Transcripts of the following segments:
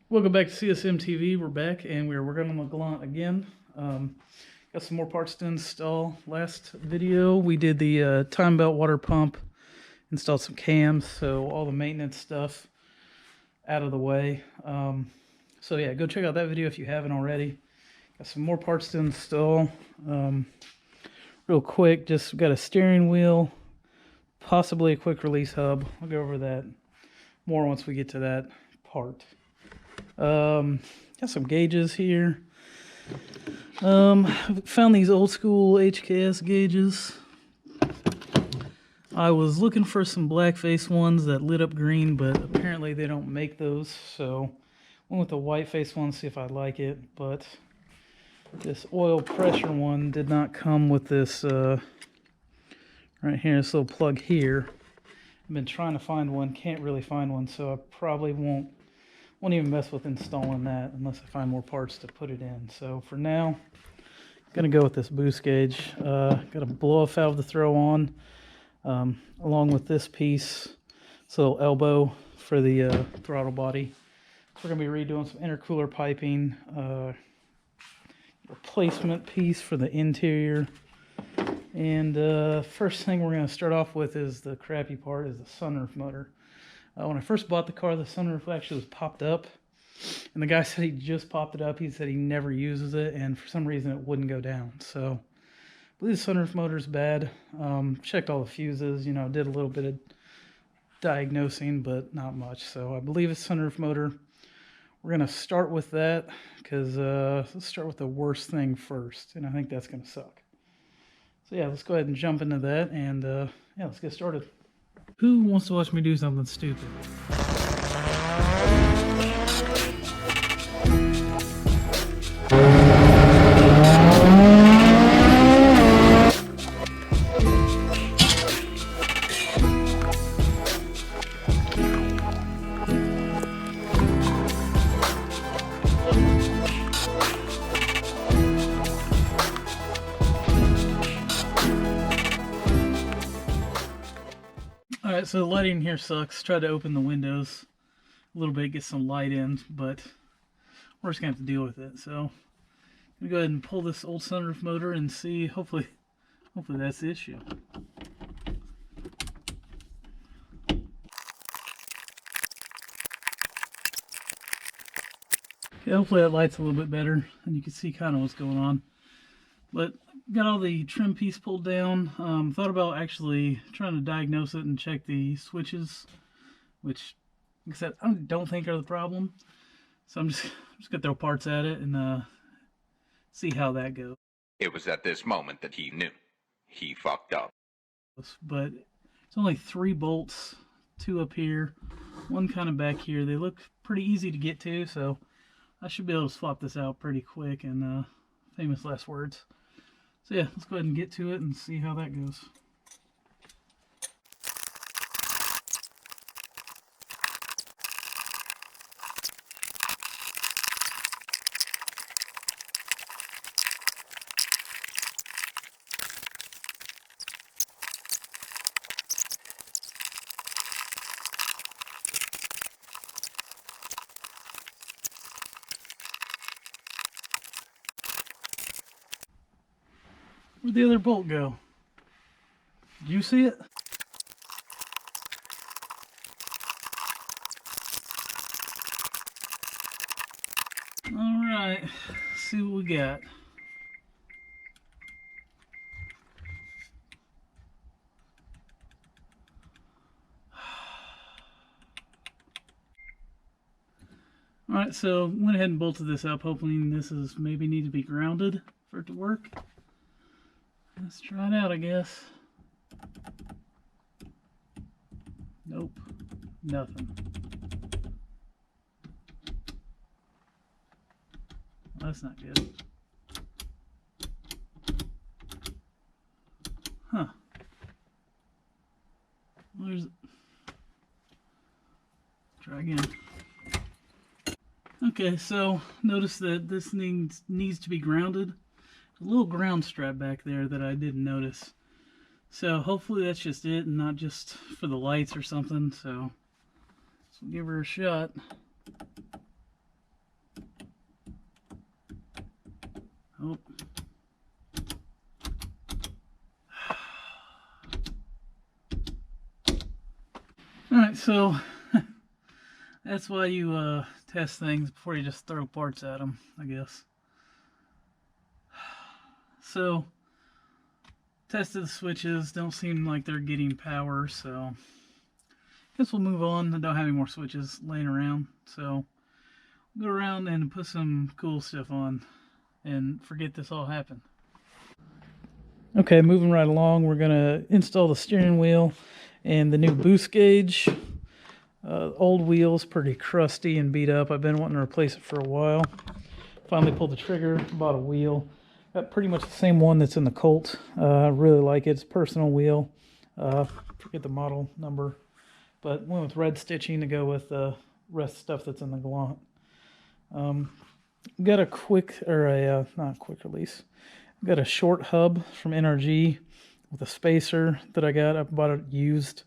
Welcome back to CSM TV. We're back and we're working on the Galant again. Got some more parts to install. Last video we did the time belt water pump, installed some cams, so all the maintenance stuff out of the way. So yeah, go check out that video if you haven't already. Got some more parts to install. Real quick, just got a steering wheel, possibly a quick release hub. I'll go over that more once we get to that part. Got some gauges here. Found these old school HKS gauges. I was looking for some black-face ones that lit up green, but apparently they don't make those, so went with the white-face one to see if I like it. But this oil pressure one did not come with this right here, this little plug here. I've been trying to find one, can't really find one, so I probably won't even mess with installing that unless I find more parts to put it in. So for now, I'm gonna go with this boost gauge. Got a blow-off valve to throw on, along with this piece, this little elbow for the throttle body. So we're gonna be redoing some intercooler piping, replacement piece for the interior. And first thing we're gonna start off with is the crappy part, is the sunroof motor. When I first bought the car, the sunroof actually was popped up, and the guy said he just popped it up. He said he never uses it, and for some reason it wouldn't go down. So I believe the sunroof motor is bad. Checked all the fuses, did a little bit of diagnosing, but not much. So I believe it's sunroof motor. We're gonna start with that because let's start with the worst thing first, and I think that's gonna suck. So yeah, let's go ahead and jump into that, and yeah, let's get started. Who wants to watch me do something stupid? Alright, so the lighting here sucks. Tried to open the windows a little bit, get some light in, but we're just going to have to deal with it. So I'm going to go ahead and pull this old sunroof motor and see, hopefully that's the issue. Okay, hopefully that light's a little bit better and you can see kind of what's going on. But got all the trim piece pulled down. Thought about actually trying to diagnose it and check the switches, which, like I said, I don't think are the problem. So I'm just gonna throw parts at it and see how that goes. It was at this moment that he knew he fucked up. But it's only 3 bolts, 2 up here, 1 kind of back here. They look pretty easy to get to, so I should be able to swap this out pretty quick. And famous last words. So yeah, let's go ahead and get to it and see how that goes. Where'd the other bolt go? Did you see it? Alright, let's see what we got. Alright, so went ahead and bolted this up, hoping this is maybe need to be grounded for it to work. Let's try it out, I guess. Nope, nothing. Well, that's not good. Huh. Where's it? Try again. Okay, so notice that this needs to be grounded. A little ground strap back there that I didn't notice. So hopefully that's just it and not just for the lights or something. So we'll give her a shot. Oh. Alright, so that's why you test things before you just throw parts at them, I guess. So, tested the switches, don't seem like they're getting power, so I guess we'll move on. I don't have any more switches laying around, so go around and put some cool stuff on and forget this all happened. Okay, moving right along, we're gonna install the steering wheel and the new boost gauge. Old wheel's pretty crusty and beat up. I've been wanting to replace it for a while. Finally pulled the trigger, bought a wheel. Got pretty much the same one that's in the Colt. I really like it. It's a personal wheel. Forget the model number, but went with red stitching to go with the rest stuff that's in the Galant. Got a quick, or a not quick release. Got a short hub from NRG with a spacer that I got. I bought it used,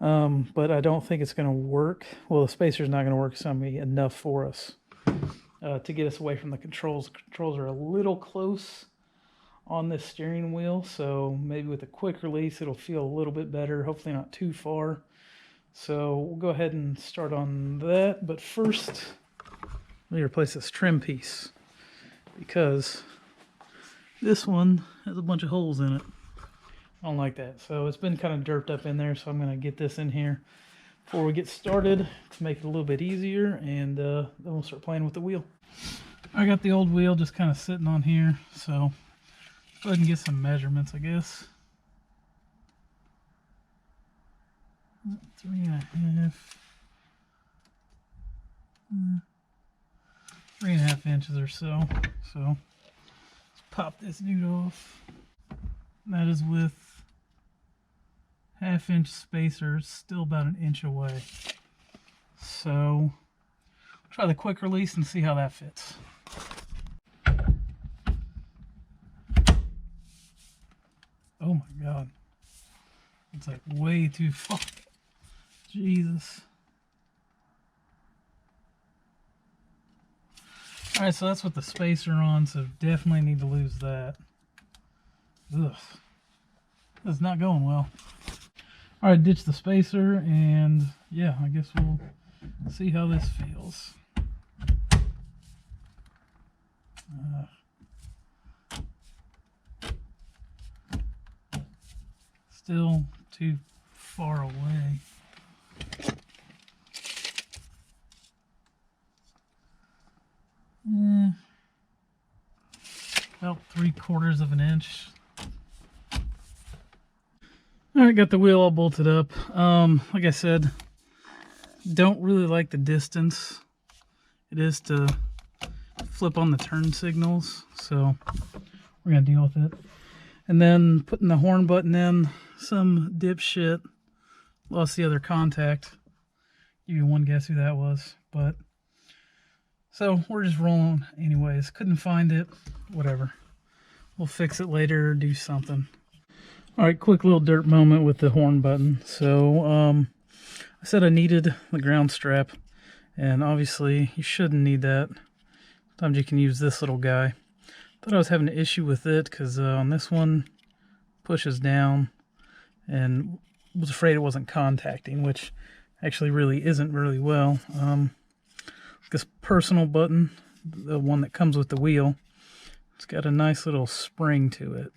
but I don't think it's going to work. Well, the spacer's not going to work. It's going to be enough for us to get us away from the controls. The controls are a little close on this steering wheel, so maybe with a quick release it'll feel a little bit better. Hopefully not too far. So we'll go ahead and start on that. But first, let me replace this trim piece because this one has a bunch of holes in it. I don't like that. So it's been kind of derped up in there, so I'm going to get this in here before we get started to make it a little bit easier, and then we'll start playing with the wheel. I got the old wheel just kind of sitting on here, so go ahead and get some measurements, I guess. 3.5. 3.5 inches or so. So let's pop this dude off. That is with 1/2 inch spacers, still about 1 inch away. So try the quick release and see how that fits. Oh my god. It's like way too far. Jesus. Alright, so that's with the spacer on, so definitely need to lose that. Ugh. That's not going well. Alright, ditch the spacer, and yeah, I guess we'll see how this feels. Still too far away. About 3/4 of an inch. Alright, got the wheel all bolted up. Like I said, don't really like the distance it is to flip on the turn signals, so we're gonna deal with it. And then putting the horn button in, some dipshit lost the other contact. Give you one guess who that was, but so we're just rolling anyways. Couldn't find it, whatever. We'll fix it later or do something. Alright, quick little dirt moment with the horn button. So I said I needed the ground strap, and obviously you shouldn't need that. Sometimes you can use this little guy. Thought I was having an issue with it because on this one pushes down, and was afraid it wasn't contacting, which actually really isn't really well. This personal button, the one that comes with the wheel, it's got a nice little spring to it.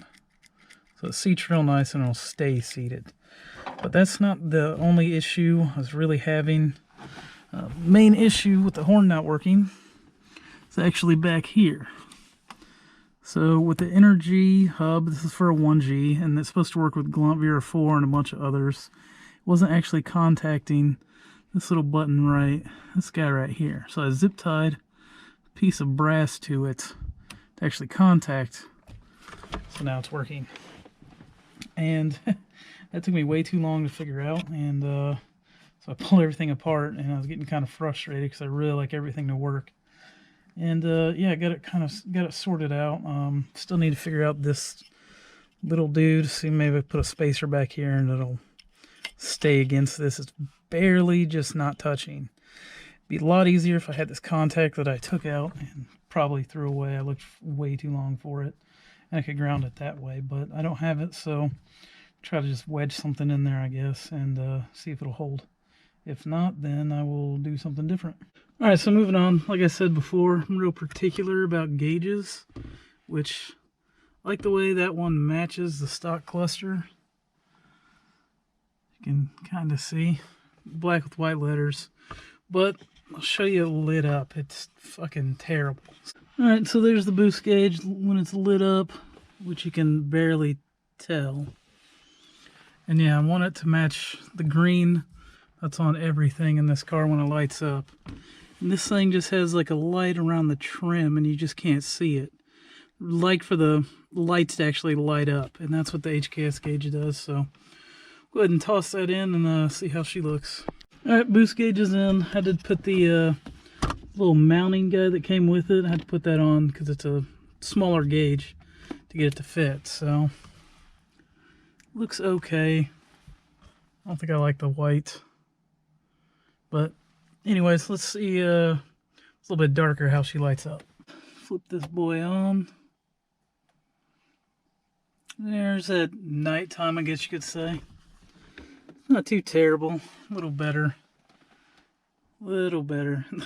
So it seats real nice and it'll stay seated. But that's not the only issue I was really having. Main issue with the horn not working is actually back here. So with the NRG hub, this is for a 1G, and it's supposed to work with Galant VR4 and a bunch of others. It wasn't actually contacting this little button right, this guy right here. So I zip tied a piece of brass to it to actually contact. So now it's working. And that took me way too long to figure out, and so I pulled everything apart, and I was getting kind of frustrated because I really like everything to work. And yeah, I got it sorted out. Still need to figure out this little dude. See, maybe I put a spacer back here and it'll stay against this. It's barely just not touching. Be a lot easier if I had this contact that I took out and probably threw away. I looked way too long for it, and I could ground it that way, but I don't have it, so try to just wedge something in there, I guess, and see if it'll hold. If not, then I will do something different. All right, so moving on. Like I said before, I'm real particular about gauges, which I like the way that one matches the stock cluster. You can kind of see black with white letters, but I'll show you it lit up. It's fucking terrible. All right, so there's the boost gauge when it's lit up, which you can barely tell. And yeah, I want it to match the green that's on everything in this car when it lights up. And this thing just has like a light around the trim and you just can't see it. Like for the lights to actually light up, and that's what the HKS gauge does. So go ahead and toss that in and see how she looks. All right, boost gauge is in. I did put the little mounting guy that came with it. I had to put that on because it's a smaller gauge to get it to fit. So looks okay. I don't think I like the white, but anyways, let's see. It's a little bit darker how she lights up. Flip this boy on. There's that nighttime, I guess you could say. Not too terrible. A little better. Little better. A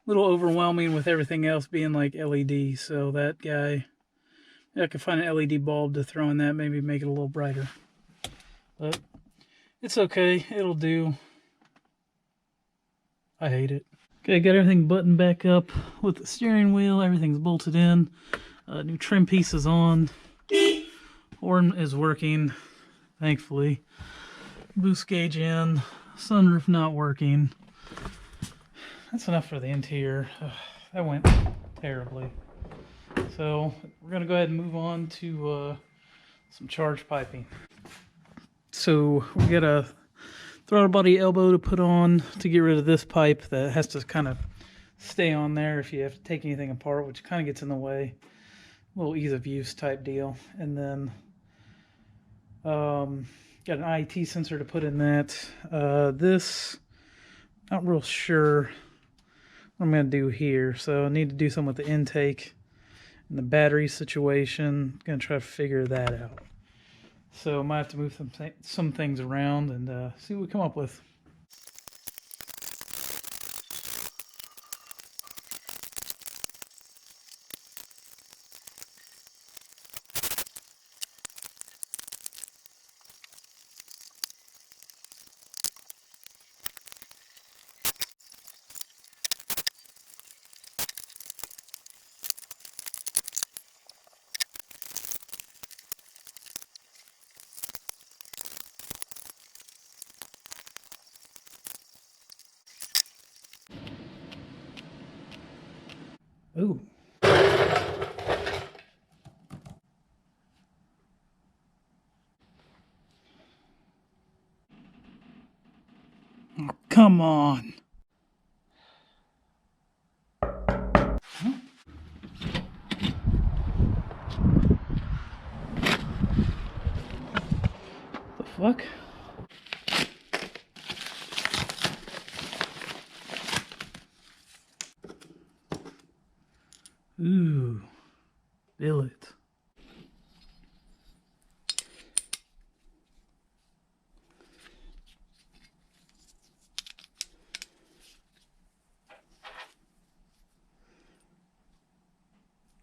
little overwhelming with everything else being like LED. So that guy, I could find an LED bulb to throw in that, maybe make it a little brighter. But it's okay. It'll do. I hate it. Okay, got everything buttoned back up with the steering wheel. Everything's bolted in. New trim piece is on. Horn is working, thankfully. Boost gauge in. Sunroof not working. That's enough for the interior. That went terribly. So we're going to go ahead and move on to some charge piping. So we got a throttle body elbow to put on to get rid of this pipe that has to kind of stay on there if you have to take anything apart, which kind of gets in the way. A little ease of use type deal. And then got an IET sensor to put in that. This, not real sure what I'm going to do here. So I need to do something with the intake and the battery situation. Going to try to figure that out. So I might have to move some things around and see what we come up with. Ooh. Oh, come on. Huh? The fuck? Ooh, billet.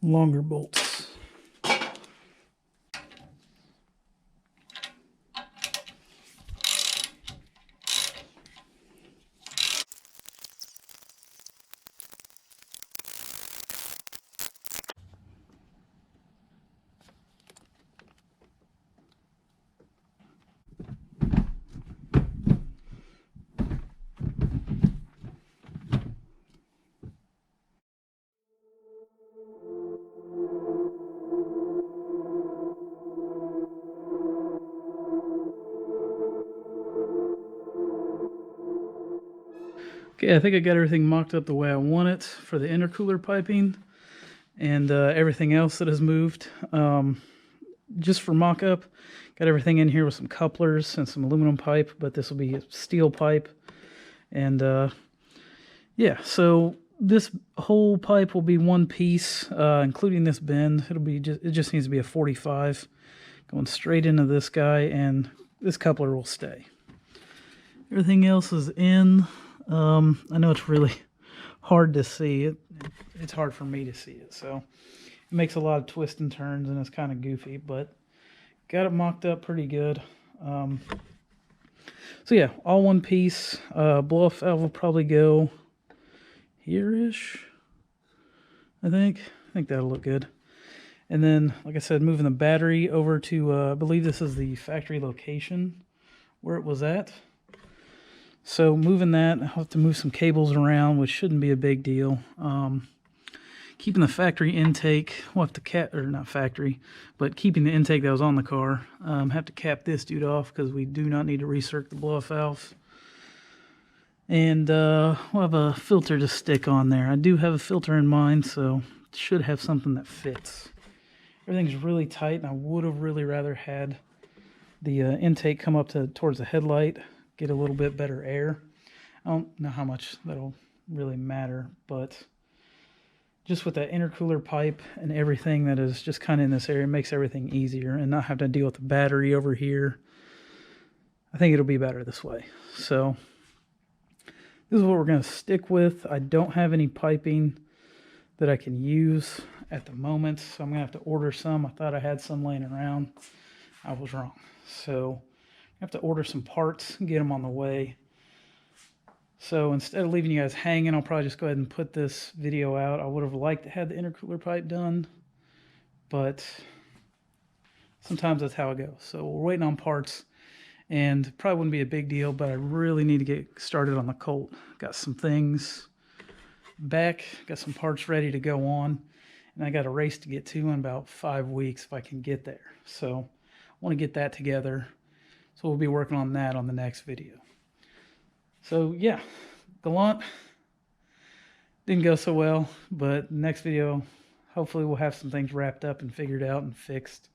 Longer bolts. Okay, I think I got everything mocked up the way I want it for the intercooler piping and everything else that has moved. Just for mock-up, got everything in here with some couplers and some aluminum pipe, but this will be a steel pipe. And Yeah, so this whole pipe will be one piece, including this bend. It just needs to be a 45 going straight into this guy, and this coupler will stay. Everything else is in. I know it's really hard to see it. It's hard for me to see it, so it makes a lot of twists and turns, and it's kind of goofy, but got it mocked up pretty good. So yeah, all one piece. Blow-off valve will probably go here-ish, I think that'll look good. And then, like I said, moving the battery over to, I believe this is the factory location where it was at. So moving that, I'll have to move some cables around, which shouldn't be a big deal. Keeping the factory intake, we'll have to cap, or not factory, but keeping the intake that was on the car. Have to cap this dude off because we do not need to recirc the blow-off valve. And we'll have a filter to stick on there. I do have a filter in mind, so should have something that fits. Everything's really tight, and I would have really rather had the intake come up towards the headlight, get a little bit better air. I don't know how much that'll really matter, but just with that intercooler pipe and everything that is just kind of in this area, makes everything easier and not have to deal with the battery over here. I think it'll be better this way. So this is what we're going to stick with. I don't have any piping that I can use at the moment, so I'm going to have to order some. I thought I had some laying around. I was wrong. So I have to order some parts and get them on the way. So instead of leaving you guys hanging, I'll probably just go ahead and put this video out. I would have liked to have the intercooler pipe done, but sometimes that's how it goes. So we're waiting on parts, and probably wouldn't be a big deal, but I really need to get started on the Colt. Got some things back, got some parts ready to go on, and I got a race to get to in about 5 weeks if I can get there. So I want to get that together. So we'll be working on that on the next video. So yeah, Galant didn't go so well, but next video, hopefully we'll have some things wrapped up and figured out and fixed.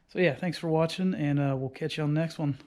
So yeah, thanks for watching, and we'll catch you on the next one.